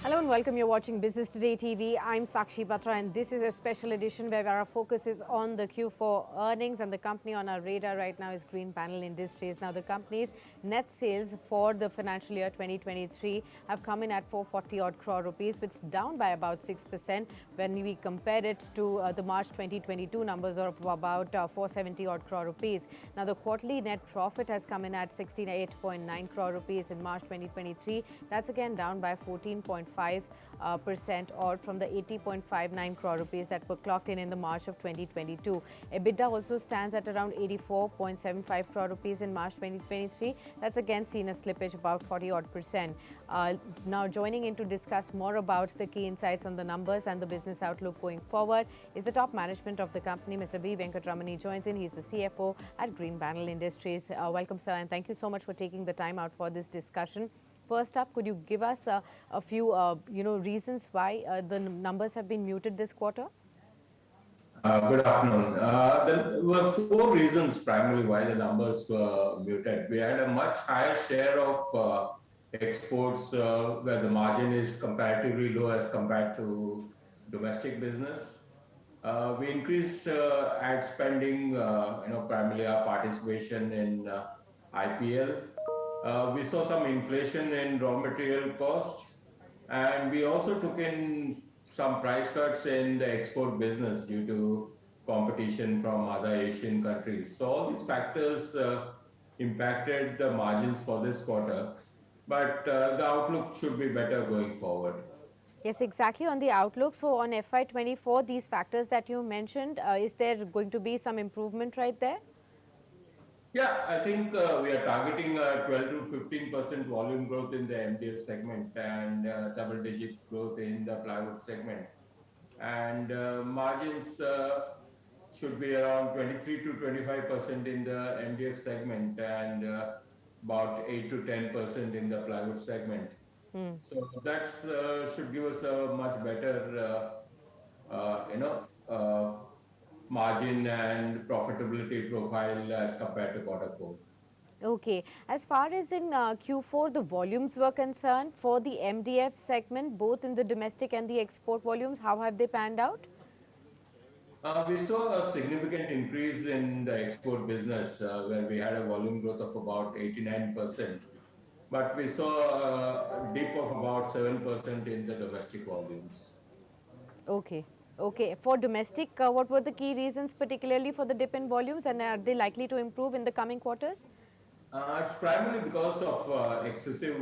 Hello and welcome. You're watching Business Today TV. I'm Sakshi Batra and this is a special edition where our focus is on the Q4 earnings, and the company on our radar right now is Greenpanel Industries. Now the company's net sales for the financial year 2023 have come in at 440 odd crore rupees, which is down by about 6% when we compare it to the March 2022 numbers of about 470 odd crore rupees. Now the quarterly net profit has come in at 68.9 crore rupees in March 2023. That's again down by 14.5% odd from the 80.59 crore rupees that were clocked in the March of 2022. EBITDA also stands at around 84.75 crore rupees in March 2023. That's again seen a slippage about 40 odd percent. Now joining in to discuss more about the key insights on the numbers and the business outlook going forward is the top management of the company. Mr. B. Venkatramani joins in. He's the CFO at Greenpanel Industries. Welcome, sir, and thank you so much for taking the time out for this discussion. First up, could you give us a few, reasons why the numbers have been muted this quarter? Good afternoon. There were four reasons primarily why the numbers were muted. We had a much higher share of exports where the margin is comparatively low as compared to domestic business. We increased ad spending, primarily our participation in IPL. We saw some inflation in raw material cost, and we also took in some price cuts in the export business due to competition from other Asian countries. So all these factors impacted the margins for this quarter, but the outlook should be better going forward. Yes, exactly. On the outlook, so on FY24, these factors that you mentioned, is there going to be some improvement right there? Yeah, I think we are targeting 12 to 15% volume growth in the MDF segment and double-digit growth in the plywood segment. And margins should be around 23 to 25% in the MDF segment and about 8 to 10% in the plywood segment. So that should give us a much better, margin and profitability profile as compared to quarter four. Okay. As far as in Q4, the volumes were concerned for the MDF segment, both in the domestic and the export volumes, how have they panned out? We saw a significant increase in the export business where we had a volume growth of about 89%, but we saw a dip of about 7% in the domestic volumes. Okay. Okay. For domestic, what were the key reasons particularly for the dip in volumes, and are they likely to improve in the coming quarters? It's primarily because of excessive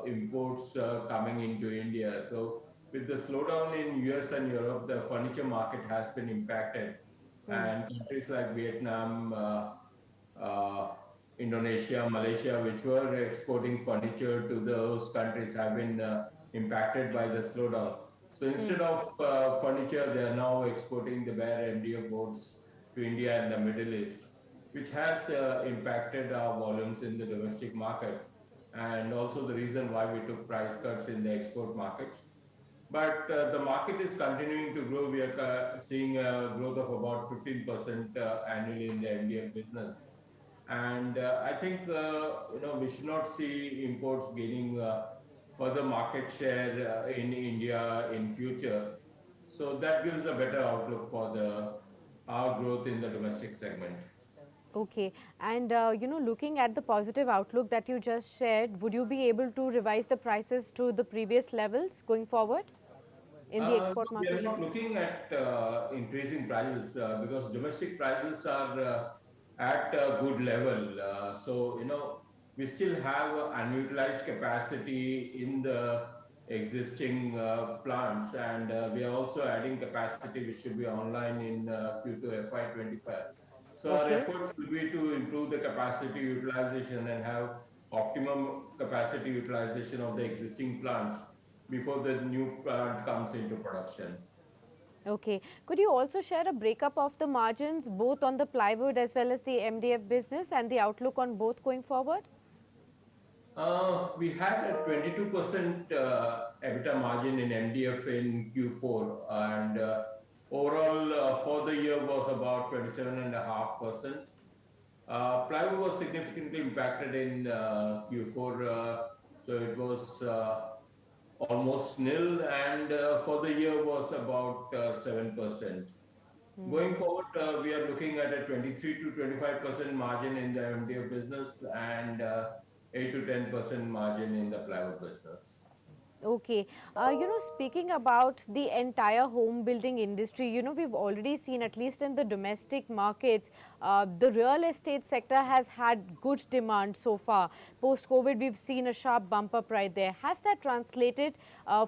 imports coming into India. So with the slowdown in US and Europe, the furniture market has been impacted. And countries like Vietnam, Indonesia, Malaysia, which were exporting furniture to those countries, have been impacted by the slowdown. So instead of furniture, they are now exporting the bare MDF boards to India and the Middle East, which has impacted our volumes in the domestic market, and also the reason why we took price cuts in the export markets. But the market is continuing to grow. We are seeing a growth of about 15% annually in the MDF business. And I think, we should not see imports gaining further market share in India in future. So that gives a better outlook for our growth in the domestic segment. Okay. And, looking at the positive outlook that you just shared, would you be able to revise the prices to the previous levels going forward in the export We are market? not looking at increasing prices because domestic prices are at a good level. We still have unutilized capacity in the existing plants, and we are also adding capacity which should be online in Q2 FY25. So our Okay. efforts will be to improve the capacity utilization and have optimum capacity utilization of the existing plants before the new plant comes into production. Okay. Could you also share a breakup of the margins both on the plywood as well as the MDF business and the outlook on both going forward? We had a 22% EBITDA margin in MDF in Q4, and overall for the year was about 27.5%. Plywood was significantly impacted in Q4, so it was almost nil, and for the year was about 7%. Going forward, we are looking at a 23 to 25% margin in the MDF business and 8 to 10% margin in the plywood business. Okay. Speaking about the entire home building industry, we've already seen, at least in the domestic markets, the real estate sector has had good demand so far. Post COVID, we've seen a sharp bump up right there. Has that translated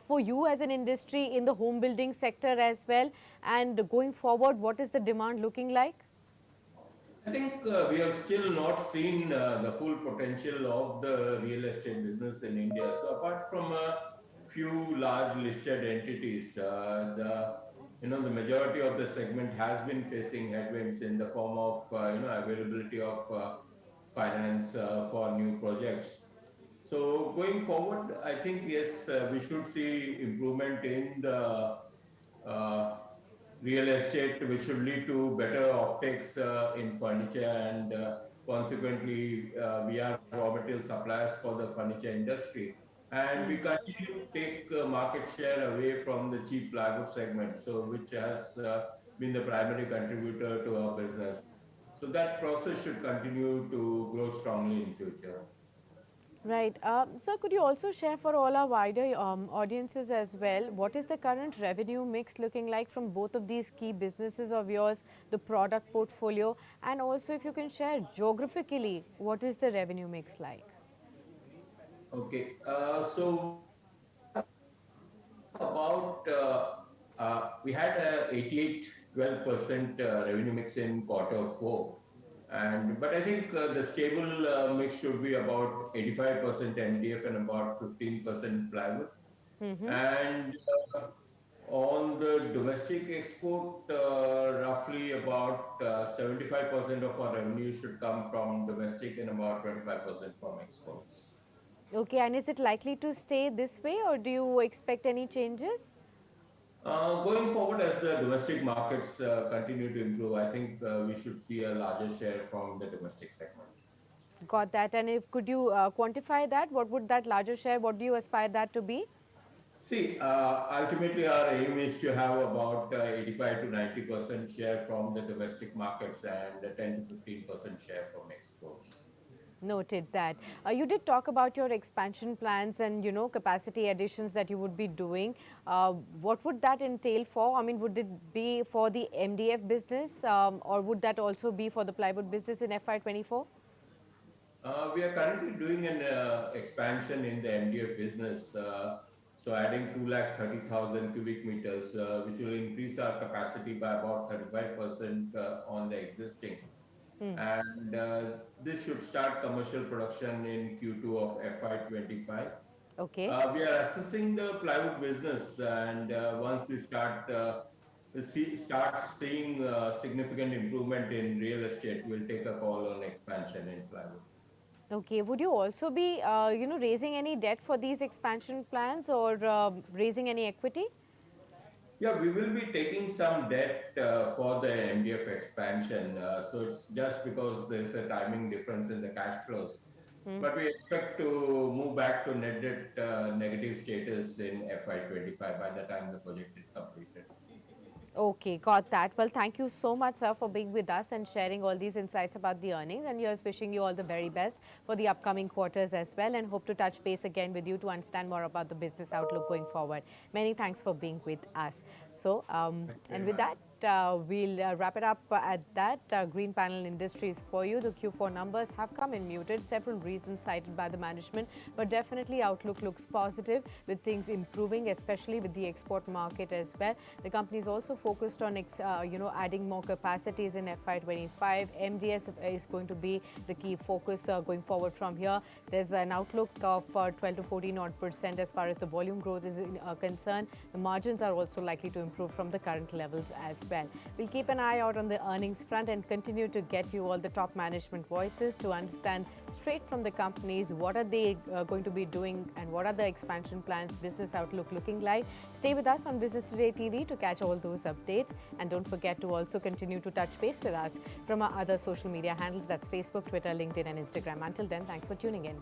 for you as an industry in the home building sector as well? And going forward, what is the demand looking like? I think we have still not seen the full potential of the real estate business in India. So apart from a few large listed entities, the majority of the segment has been facing headwinds in the form of availability of finance for new projects. So going forward, I think yes, we should see improvement in the uh, real estate, which should lead to better optics in furniture, and consequently, we are raw material suppliers for the furniture industry. And we continue to take market share away from the cheap plywood segment, so which has been the primary contributor to our business. So that process should continue to grow strongly in future. Right. Sir, could you also share for all our wider audiences as well, what is the current revenue mix looking like from both of these key businesses of yours, the product portfolio, and also if you can share geographically, what is the revenue mix like? Okay, so about we had a 88-12% revenue mix in quarter four, and but I think the stable mix should be about 85% MDF and about 15% plywood. And on the domestic export, roughly about 75% of our revenue should come from domestic and about 25% from exports. Okay, and is it likely to stay this way or do you expect any changes? Going forward, as the domestic markets continue to improve, I think we should see a larger share from the domestic segment. Got that. And if could you quantify that? What would that larger share, what do you aspire that to be? See, ultimately, our aim is to have about 85 to 90% share from the domestic markets and 10 to 15% share from exports. Noted that. You did talk about your expansion plans and, capacity additions that you would be doing. What would that entail for? I mean, would it be for the MDF business or would that also be for the plywood business in FY24? We are currently doing an expansion in the MDF business, so adding 230,000 cubic meters, which will increase our capacity by about 35% on the existing. And this should start commercial production in Q2 of FY25. Okay. We are assessing the plywood business, and once we start seeing significant improvement in real estate, we'll take a call on expansion in plywood. Okay. Would you also be, raising any debt for these expansion plans or raising any equity? Yeah, we will be taking some debt for the MDF expansion. So it's just because there's a timing difference in the cash flows. But we expect to move back to net debt negative status in FY25 by the time the project is completed. Okay, got that. Well, thank you so much, sir, for being with us and sharing all these insights about the earnings. And here's wishing you all the very best for the upcoming quarters as well. And hope to touch base again with you to understand more about the business outlook going forward. Many thanks for being with us. So, and with that, we'll wrap it up at that. Green Panel Industries for you. The Q4 numbers have come in muted. Several reasons cited by the management, but definitely outlook looks positive with things improving, especially with the export market as well. The company is also focused on adding more capacities in FY25. MDS is going to be the key focus going forward from here. There's an outlook of 12 to 14% as far as the volume growth is concerned. The margins are also likely to improve from the current levels as well. We'll keep an eye out on the earnings front and continue to get you all the top management voices to understand straight from the companies what are they going to be doing and what are the expansion plans, business outlook looking like. Stay with us on Business Today TV to catch all those updates, and don't forget to also continue to touch base with us from our other social media handles, that's Facebook, Twitter, LinkedIn and Instagram. Until then, thanks for tuning in.